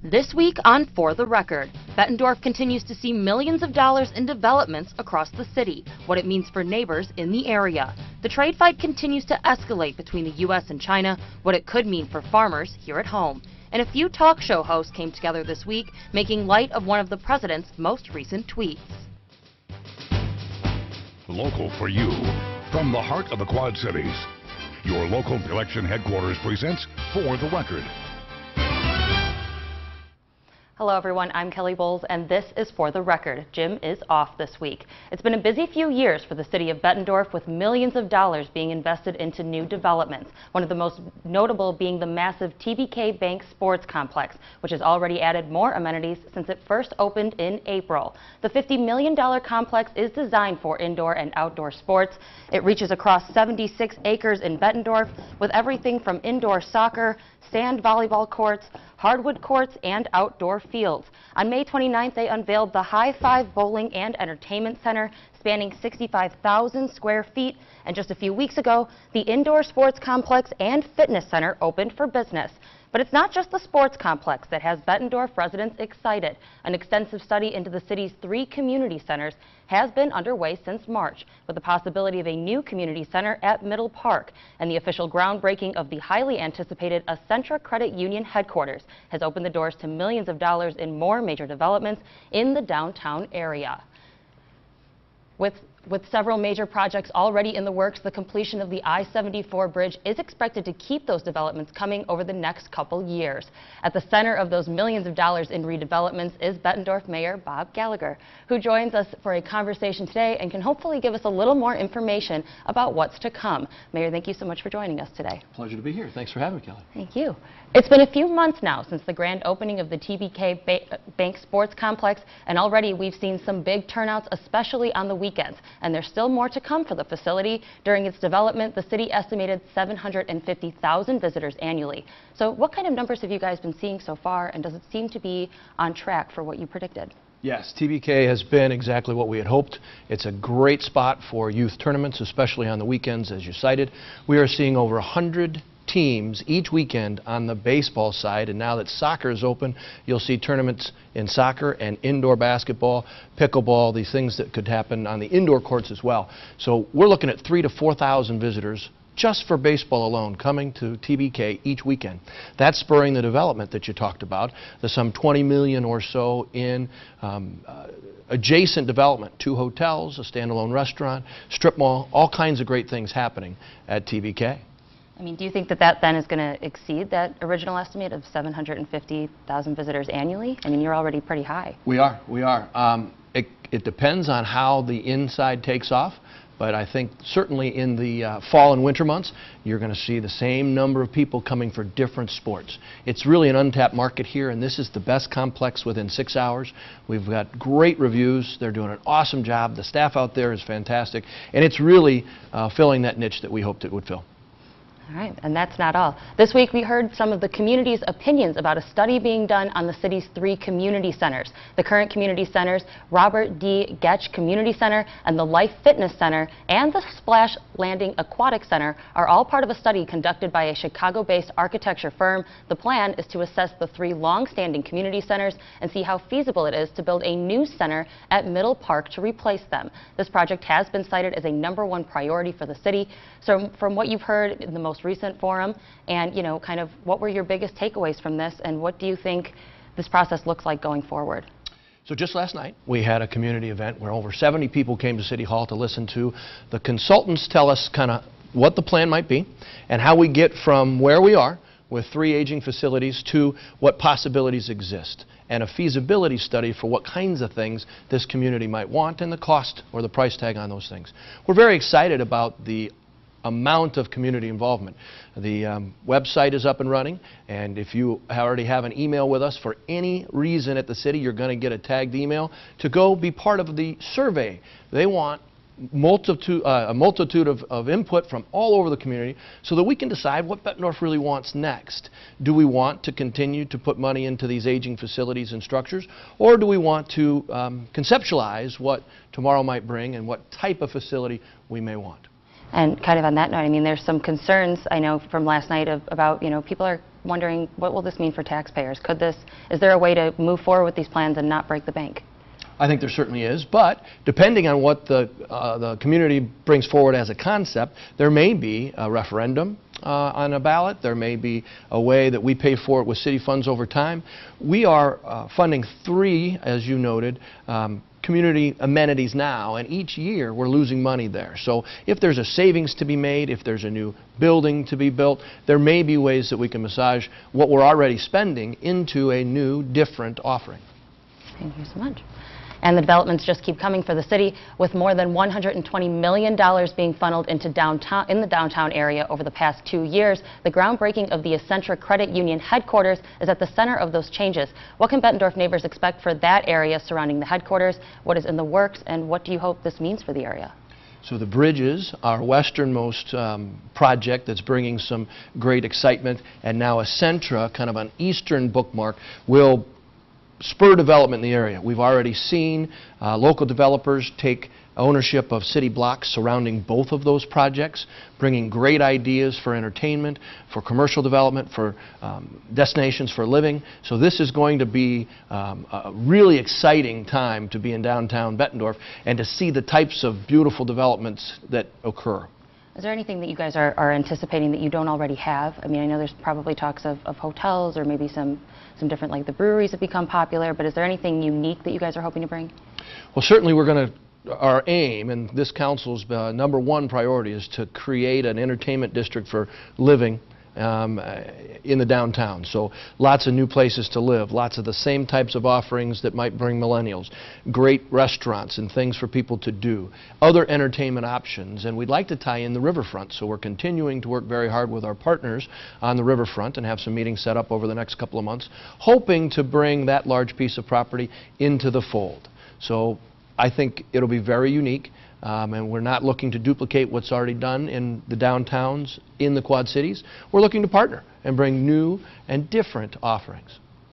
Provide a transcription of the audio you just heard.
This week on For the Record, Bettendorf continues to see millions of dollars in developments across the city, what it means for neighbors in the area. The trade fight continues to escalate between the U.S. and China, what it could mean for farmers here at home. And a few talk show hosts came together this week, making light of one of the president's most recent tweets. Local for you, from the heart of the Quad Cities. Your local election headquarters presents For the Record. Hello everyone, I'm Kelly Bowles and this is For the Record. Jim is off this week. It's been a busy few years for the city of Bettendorf, with millions of dollars being invested into new developments. One of the most notable being the massive TVK Sports Complex, which has already added more amenities since it first opened in April. The $50 million complex is designed for indoor and outdoor sports. It reaches across 76 acres in Bettendorf, with everything from indoor soccer, sand volleyball courts, hardwood courts, and outdoor fields. On May 29th, they unveiled the High Five Bowling and Entertainment Center, spanning 65,000 square feet. And just a few weeks ago, the Indoor Sports Complex and Fitness Center opened for business. But it's not just the sports complex that has Bettendorf residents excited. An extensive study into the city's 3 community centers has been underway since March, with the possibility of a new community center at Middle Park. And the official groundbreaking of the highly anticipated Essentra Credit Union headquarters has opened the doors to millions of dollars in more major developments in the downtown area. With several major projects already in the works, the completion of the I-74 bridge is expected to keep those developments coming over the next couple years. At the center of those millions of dollars in redevelopments is Bettendorf Mayor Bob Gallagher, who joins us for a conversation today and can hopefully give us a little more information about what's to come. Mayor, thank you so much for joining us today. Pleasure to be here. Thanks for having me, Kelly. Thank you. It's been a few months now since the grand opening of the TVK Sports Complex, and already we've seen some big turnouts, especially on the weekends. And there's still more to come for the facility. During its development, the city estimated 750,000 visitors annually. So what kind of numbers have you guys been seeing so far, and does it seem to be on track for what you predicted? Yes, TVK has been exactly what we had hoped. It's a great spot for youth tournaments, especially on the weekends, as you cited. We are seeing over 100 teams each weekend on the baseball side, and now that soccer is open, you'll see tournaments in soccer and indoor basketball, pickleball, these things that could happen on the indoor courts as well. So we're looking at 3,000 to 4,000 visitors just for baseball alone coming to TVK each weekend. That's spurring the development that you talked about. There's some 20 million or so in adjacent development, 2 hotels, a standalone restaurant, strip mall, all kinds of great things happening at TVK. I mean, do you think that then is going to exceed that original estimate of 750,000 visitors annually? I mean, you're already pretty high. We are. It depends on how the inside takes off, but I think certainly in the fall and winter months, you're going to see the same number of people coming for different sports. It's really an untapped market here, and this is the best complex within 6 hours. We've got great reviews. They're doing an awesome job. The staff out there is fantastic, and it's really filling that niche that we hoped it would fill. All right, and that's not all. This week we heard some of the community's opinions about a study being done on the city's 3 community centers. The current community centers, Robert D. Getch Community Center and the Life Fitness Center and the Splash Landing Aquatic Center are all part of a study conducted by a Chicago-based architecture firm. The plan is to assess the 3 long-standing community centers and see how feasible it is to build a new center at Middle Park to replace them. This project has been cited as a #1 priority for the city. So from what you've heard in the most recent forum, and kind of what were your biggest takeaways from this, and what do you think this process looks like going forward? So just last night we had a community event where over 70 people came to City Hall to listen to the consultants tell us kind of what the plan might be and how we get from where we are with 3 aging facilities to what possibilities exist, and a feasibility study for what kinds of things this community might want and the cost or the price tag on those things. We're very excited about the amount of community involvement. The website is up and running, and if you already have an email with us for any reason at the city, you're going to get a tagged email to go be part of the survey. They want a multitude of input from all over the community so that we can decide what Bettendorf really wants next. Do we want to continue to put money into these aging facilities and structures, or do we want to conceptualize what tomorrow might bring and what type of facility we may want? And kind of on that note, I mean, there's some concerns, I know from last night about, people are wondering, what will this mean for taxpayers? Is there a way to move forward with these plans and not break the bank? I think there certainly is, but depending on what the community brings forward as a concept, there may be a referendum on a ballot. There may be a way that we pay for it with city funds over time. We are funding 3, as you noted, community amenities now, and each year we're losing money there. So if there's a savings to be made, if there's a new building to be built, there may be ways that we can massage what we're already spending into a new, different offering. Thank you so much. And the developments just keep coming for the city, with more than $120 million being funneled into the downtown area over the past 2 years. The groundbreaking of the Essentra Credit Union headquarters is at the center of those changes. What can Bettendorf neighbors expect for that area surrounding the headquarters? What is in the works, and what do you hope this means for the area? So the bridges, our westernmost project that's bringing some great excitement, and now Essentra, kind of an eastern bookmark, will spur development in the area. We've already seen local developers take ownership of city blocks surrounding both of those projects, bringing great ideas for entertainment, for commercial development, for destinations for living. So this is going to be a really exciting time to be in downtown Bettendorf and to see the types of beautiful developments that occur. Is there anything that you guys are anticipating that you don't already have? I mean, I know there's probably talks of hotels, or maybe some different, like the breweries have become popular, but is there anything unique that you guys are hoping to bring? Well, certainly our aim, and this council's #1 priority, is to create an entertainment district for living in the downtown. So lots of new places to live, lots of the same types of offerings that might bring millennials, great restaurants and things for people to do, other entertainment options, and we'd like to tie in the riverfront. So we're continuing to work very hard with our partners on the riverfront and have some meetings set up over the next couple of months, hoping to bring that large piece of property into the fold. So I think it'll be very unique. And we're not looking to duplicate what's already done in the downtowns in the Quad Cities. We're looking to partner and bring new and different offerings.